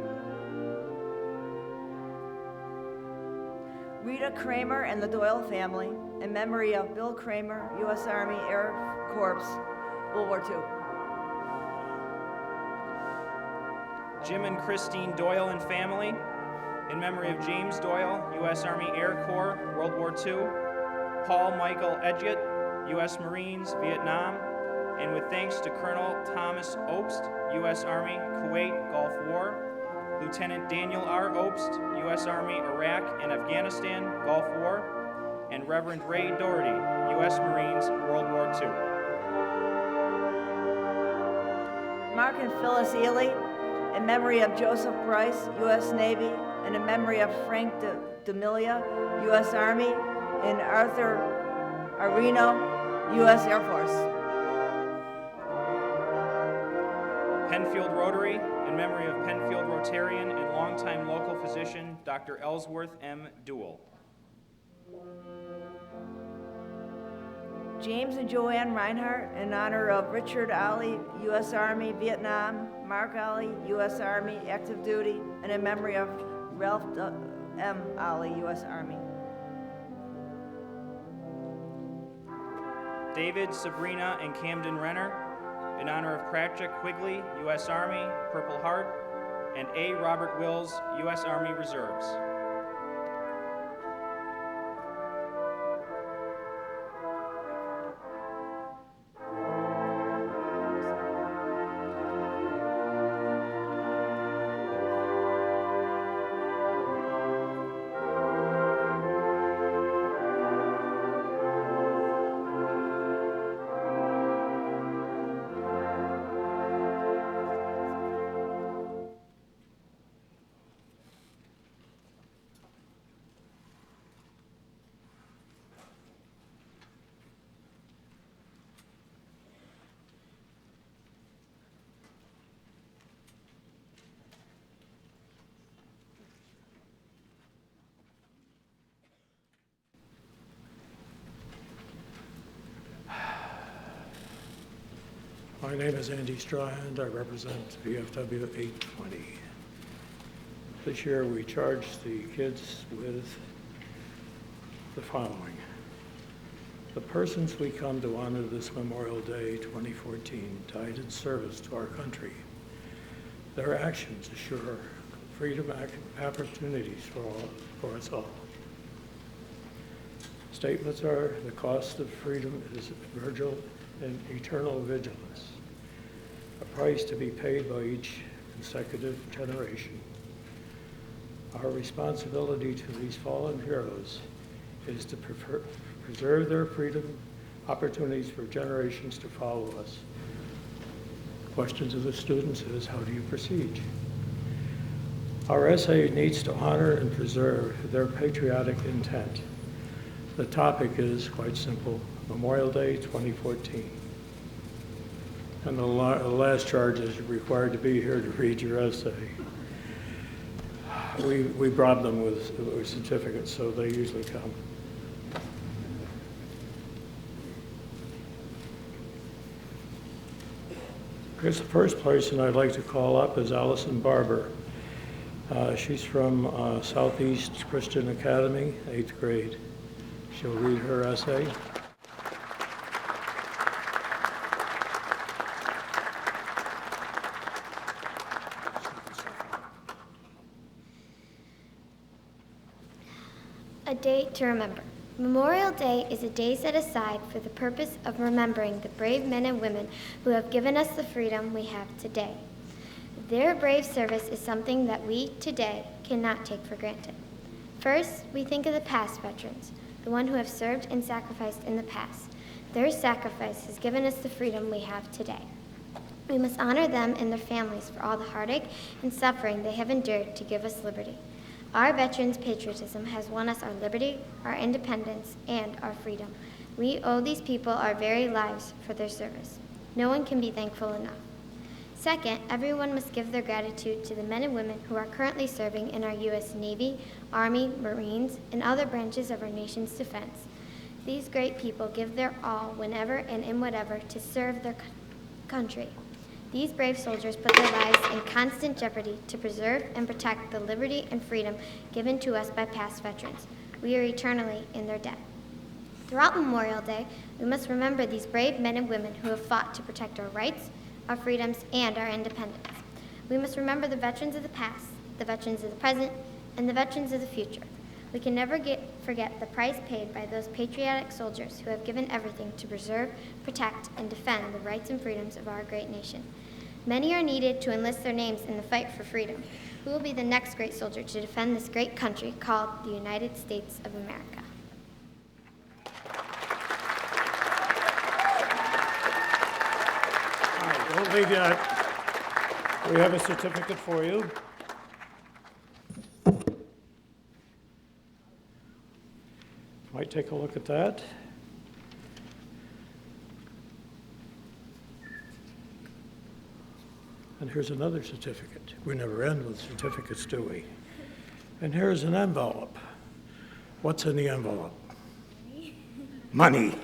Rita Kramer and the Doyle family, in memory of Bill Kramer, U.S. Army Air Corps, World War II. Jim and Christine Doyle and family, in memory of James Doyle, U.S. Army Air Corps, World War II, Paul Michael Edgett, U.S. Marines, Vietnam, and with thanks to Colonel Thomas Obst, U.S. Army, Kuwait, Gulf War, Lieutenant Daniel R. Obst, U.S. Army, Iraq and Afghanistan, Gulf War, and Reverend Ray Doherty, U.S. Marines, World War II. Mark and Phyllis Ely, in memory of Joseph Bryce, U.S. Navy, and in memory of Frank D'Amelia, U.S. Army, and Arthur Areno, U.S. Air Force. Penfield Rotary, in memory of Penfield Rotarian and longtime local physician, Dr. Ellsworth M. Duell. James and Joanne Reinhardt, in honor of Richard Ollie, U.S. Army, Vietnam, Mark Ollie, U.S. Army, active duty, and in memory of Ralph M. Ollie, U.S. Army. David, Sabrina, and Camden Renner, in honor of Patrick Quigley, U.S. Army, Purple Heart, and A. Robert Wills, U.S. Army Reserves. My name is Andy Strand. I represent VFW 820. This year we charged the kids with the following. The persons we come to honor this Memorial Day 2014 died in service to our country. Their actions assure freedom opportunities for us all. Statements are, the cost of freedom is vigil and eternal vigilance, a price to be paid by each consecutive generation. Our responsibility to these fallen heroes is to preserve their freedom opportunities for generations to follow us. The question to the students is, how do you proceed? Our essay needs to honor and preserve their patriotic intent. The topic is quite simple, Memorial Day 2014. And the last charge is required to be here to read your essay. We brought them with certificates, so they usually come. I guess the first person I'd like to call up is Allison Barber. She's from Southeast Christian Academy, 8th grade. She'll read her essay. A day to remember. Memorial Day is a day set aside for the purpose of remembering the brave men and women who have given us the freedom we have today. Their brave service is something that we today cannot take for granted. First, we think of the past veterans, the ones who have served and sacrificed in the past. Their sacrifice has given us the freedom we have today. We must honor them and their families for all the heartache and suffering they have endured to give us liberty. Our veterans' patriotism has won us our liberty, our independence, and our freedom. We owe these people our very lives for their service. No one can be thankful enough. Second, everyone must give their gratitude to the men and women who are currently serving in our U.S. Navy, Army, Marines, and other branches of our nation's defense. These great people give their all whenever and in whatever to serve their country. These brave soldiers put their lives in constant jeopardy to preserve and protect the liberty and freedom given to us by past veterans. We are eternally in their debt. Throughout Memorial Day, we must remember these brave men and women who have fought to protect our rights, our freedoms, and our independence. We must remember the veterans of the past, the veterans of the present, and the veterans of the future. We can never forget the price paid by those patriotic soldiers who have given everything to preserve, protect, and defend the rights and freedoms of our great nation. Many are needed to enlist their names in the fight for freedom. Who will be the next great soldier to defend this great country called the United States of America? All right, don't leave yet. We have a certificate for you. Might take a look at that. And here's another certificate. We never end with certificates, do we? And here's an envelope. What's in the envelope? Money.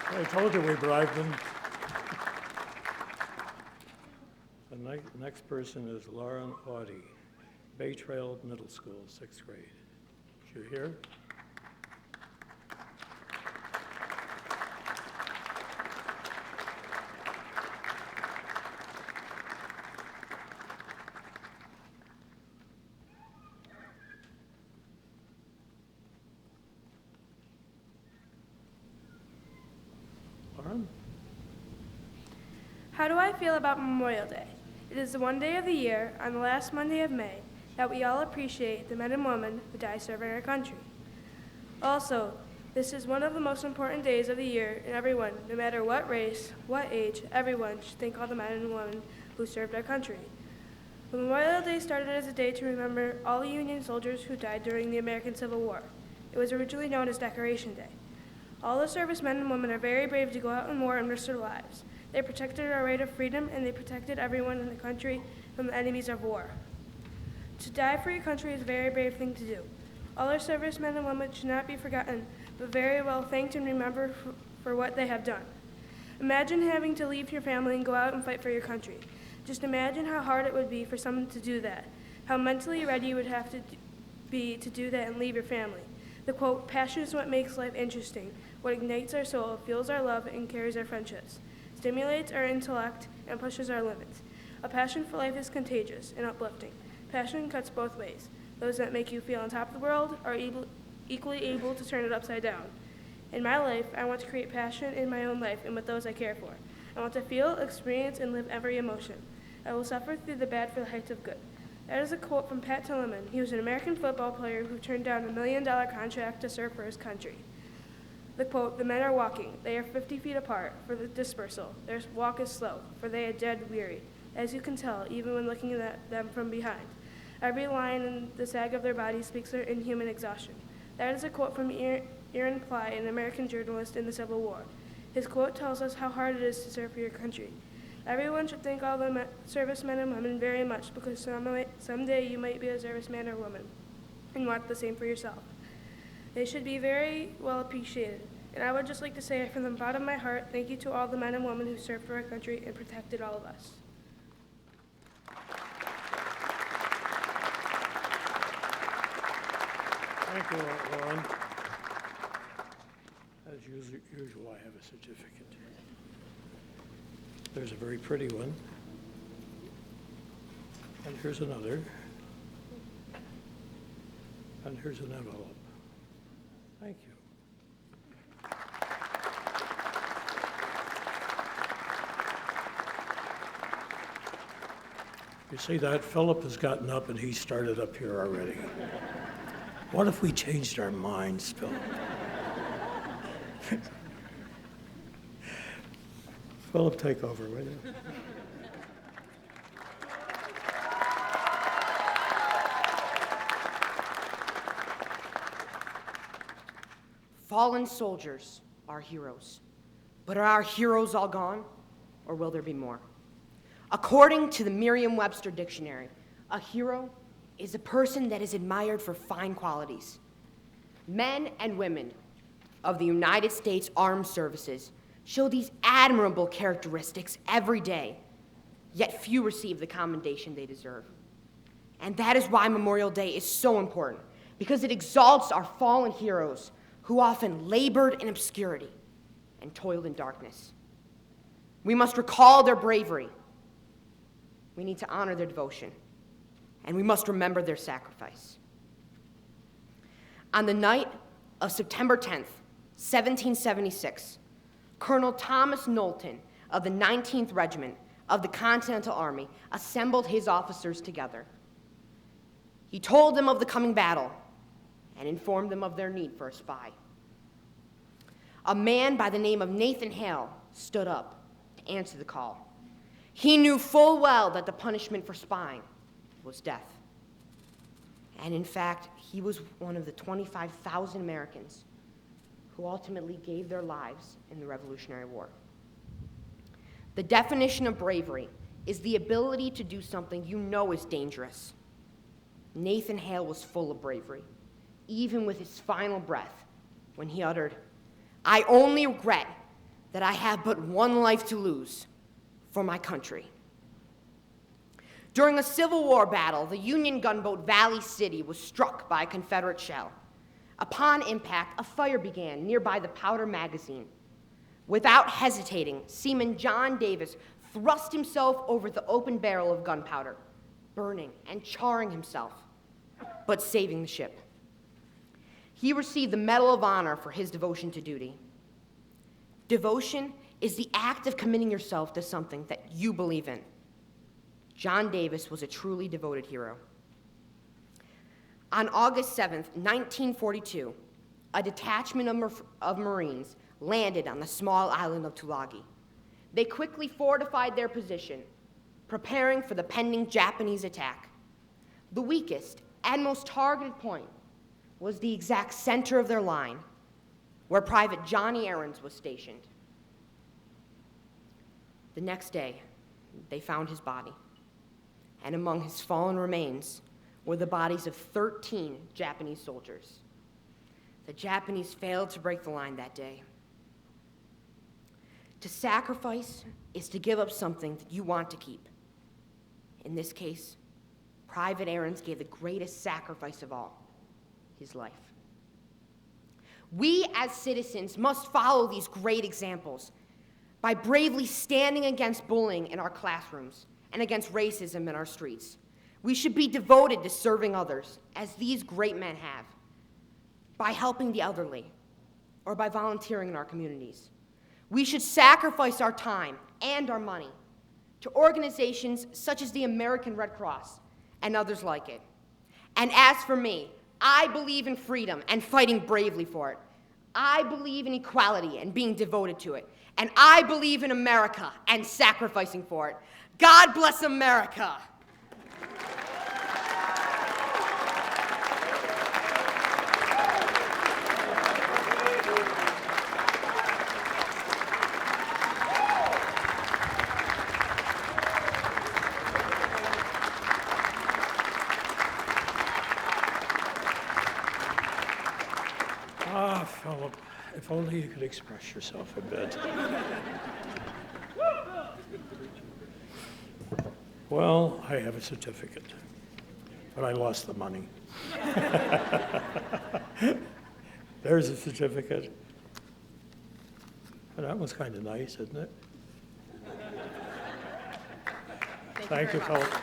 I told you we bribed them. The next person is Lauren Audie, Bay Trail Middle School, 6th grade. Is she here? Lauren? How do I feel about Memorial Day? It is the one day of the year, on the last Monday of May, that we all appreciate the men and women who die serving our country. Also, this is one of the most important days of the year, and everyone, no matter what race, what age, everyone should thank all the men and women who served our country. Memorial Day started as a day to remember all the Union soldiers who died during the American Civil War. It was originally known as Decoration Day. All the servicemen and women are very brave to go out in war and risk their lives. They protected our right of freedom, and they protected everyone in the country from the enemies of war. To die for your country is a very brave thing to do. All our servicemen and women should not be forgotten, but very well thanked and remembered for what they have done. Imagine having to leave your family and go out and fight for your country. Just imagine how hard it would be for someone to do that, how mentally ready you would have to be to do that and leave your family. The quote, "Passion is what makes life interesting, what ignites our soul, fuels our love, and carries our friendships, stimulates our intellect, and pushes our limits. A passion for life is contagious and uplifting. Passion cuts both ways. Those that make you feel on top of the world are equally able to turn it upside down. In my life, I want to create passion in my own life and with those I care for. I want to feel, experience, and live every emotion. I will suffer through the bad for the heights of good." That is a quote from Pat Tillman. He was an American football player who turned down a $1 million contract to serve for his country. The quote, "The men are walking. They are 50 feet apart for the dispersal. Their walk is slow, for they are dead weary, as you can tell, even when looking at them from behind. Every line in the sag of their bodies speaks their inhuman exhaustion." That is a quote from Aaron Ply, an American journalist in the Civil War. His quote tells us how hard it is to serve for your country. Everyone should thank all the servicemen and women very much, because someday you might be a serviceman or woman and want the same for yourself. They should be very well appreciated. And I would just like to say from the bottom of my heart, thank you to all the men and women who served for our country and protected all of us. Thank you, Lauren. As usual, I have a certificate. There's a very pretty one. And here's another. And here's an envelope. Thank you. You see that? Philip has gotten up and he started up here already. What if we changed our minds, Philip? Philip, take over, will you? Fallen soldiers are heroes. But are our heroes all gone, or will there be more? According to the Merriam-Webster dictionary, a hero is a person that is admired for fine qualities. Men and women of the United States Armed Services show these admirable characteristics every day, yet few receive the commendation they deserve. And that is why Memorial Day is so important, because it exalts our fallen heroes who often labored in obscurity and toiled in darkness. We must recall their bravery. We need to honor their devotion, and we must remember their sacrifice. On the night of September 10th, 1776, Colonel Thomas Knowlton of the 19th Regiment of the Continental Army assembled his officers together. He told them of the coming battle and informed them of their need for a spy. A man by the name of Nathan Hale stood up to answer the call. He knew full well that the punishment for spying was death. And in fact, he was one of the 25,000 Americans who ultimately gave their lives in the Revolutionary War. The definition of bravery is the ability to do something you know is dangerous. Nathan Hale was full of bravery, even with his final breath, when he uttered, "I only regret that I have but one life to lose for my country." During a Civil War battle, the Union gunboat Valley City was struck by a Confederate shell. Upon impact, a fire began nearby the powder magazine. Without hesitating, Seaman John Davis thrust himself over the open barrel of gunpowder, burning and charring himself, but saving the ship. He received the Medal of Honor for his devotion to duty. Devotion is the act of committing yourself to something that you believe in. John Davis was a truly devoted hero. On August 7th, 1942, a detachment of Marines landed on the small island of Tulagi. They quickly fortified their position, preparing for the pending Japanese attack. The weakest and most targeted point was the exact center of their line, where Private Johnny Aarons was stationed. The next day, they found his body, and among his fallen remains were the bodies of 13 Japanese soldiers. The Japanese failed to break the line that day. To sacrifice is to give up something that you want to keep. In this case, Private Aarons gave the greatest sacrifice of all, his life. We as citizens must follow these great examples by bravely standing against bullying in our classrooms and against racism in our streets. We should be devoted to serving others, as these great men have, by helping the elderly or by volunteering in our communities. We should sacrifice our time and our money to organizations such as the American Red Cross and others like it. And as for me, I believe in freedom and fighting bravely for it. I believe in equality and being devoted to it. And I believe in America and sacrificing for it. God bless America. Philip, if only you could express yourself a bit. Well, I have a certificate, but I lost the money. There's a certificate. And that was kind of nice, isn't it? Thank you, Philip.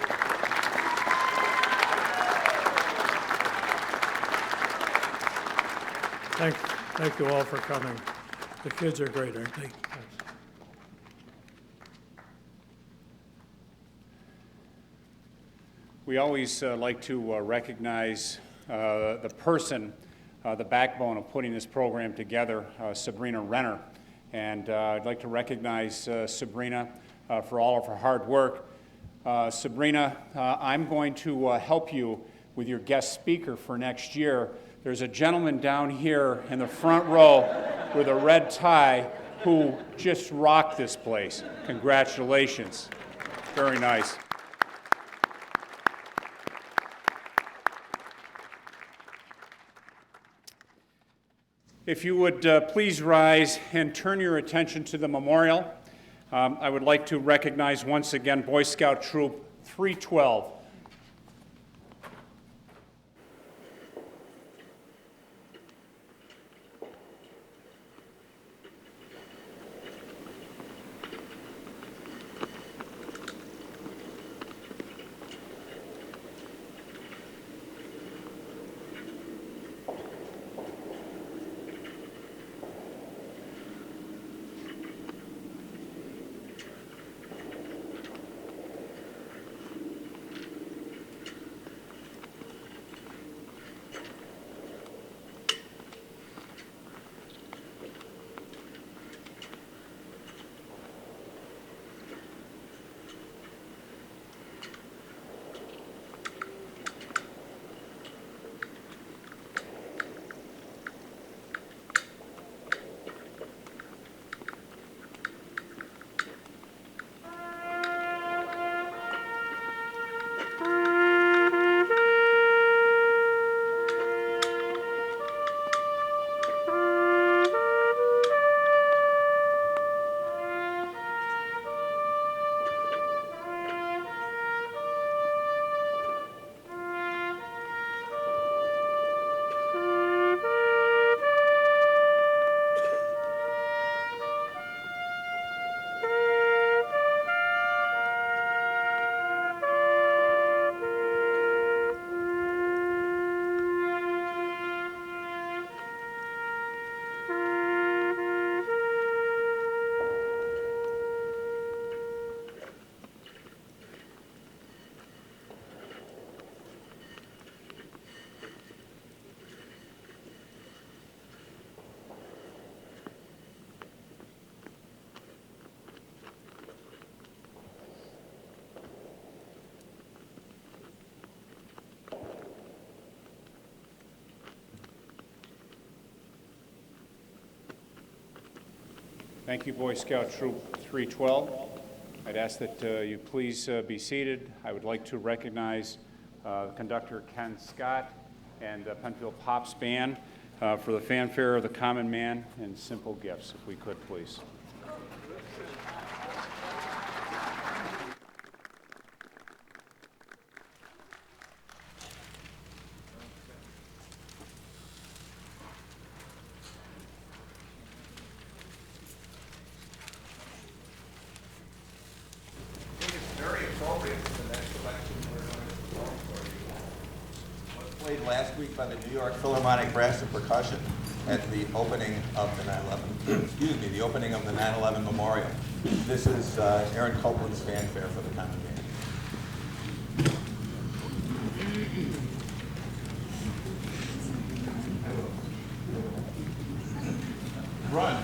Thank you all for coming. The kids are great, aren't they? We always like to recognize the person, the backbone of putting this program together, Sabrina Renner. And I'd like to recognize Sabrina for all of her hard work. Sabrina, I'm going to help you with your guest speaker for next year. There's a gentleman down here in the front row with a red tie who just rocked this place. Congratulations. Very nice. If you would please rise and turn your attention to the memorial, I would like to recognize once again Boy Scout Troop 312. Thank you, Boy Scout Troop 312. I'd ask that you please be seated. I would like to recognize conductor Ken Scott and Penfield Pops Band for the Fanfare of the Common Man and Simple Gifts, if we could, please. Last week by the New York Philharmonic Brass and Percussion at the opening of the 9/11, excuse me, the opening of the 9/11 Memorial. This is Aaron Copland's Fanfare for the Common Man. Run.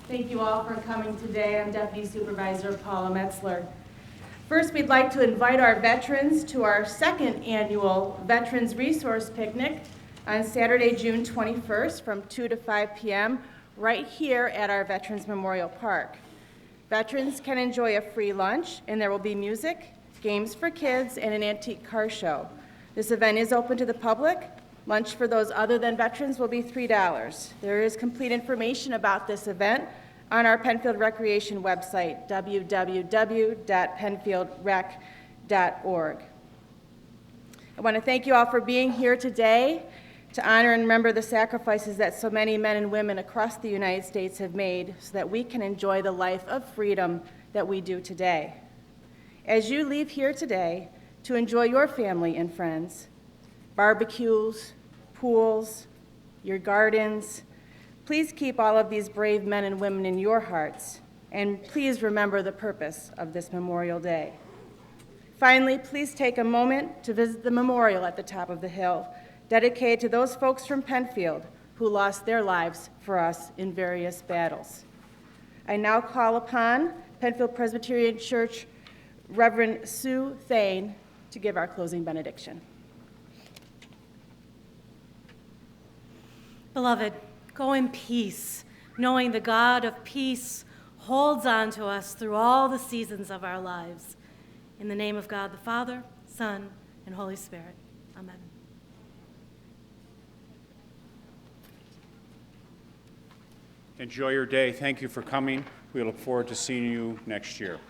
Thank you all for coming today. I'm Deputy Supervisor Paula Metzler. First, we'd like to invite our veterans to our second annual Veterans Resource Picnic on Saturday, June 21st from 2 to 5 p.m. right here at our Veterans Memorial Park. Veterans can enjoy a free lunch, and there will be music, games for kids, and an antique car show. This event is open to the public. Lunch for those other than veterans will be $3. There is complete information about this event on our Penfield Recreation website, www.penfieldrec.org. I want to thank you all for being here today to honor and remember the sacrifices that so many men and women across the United States have made so that we can enjoy the life of freedom that we do today. As you leave here today to enjoy your family and friends, barbecues, pools, your gardens, please keep all of these brave men and women in your hearts, and please remember the purpose of this Memorial Day. Finally, please take a moment to visit the memorial at the top of the hill, dedicated to those folks from Penfield who lost their lives for us in various battles. I now call upon Penfield Presbyterian Church Reverend Sue Thaine to give our closing benediction. Beloved, go in peace, knowing the God of peace holds on to us through all the seasons of our lives. In the name of God the Father, Son, and Holy Spirit. Amen. Enjoy your day. Thank you for coming. We look forward to seeing you next year.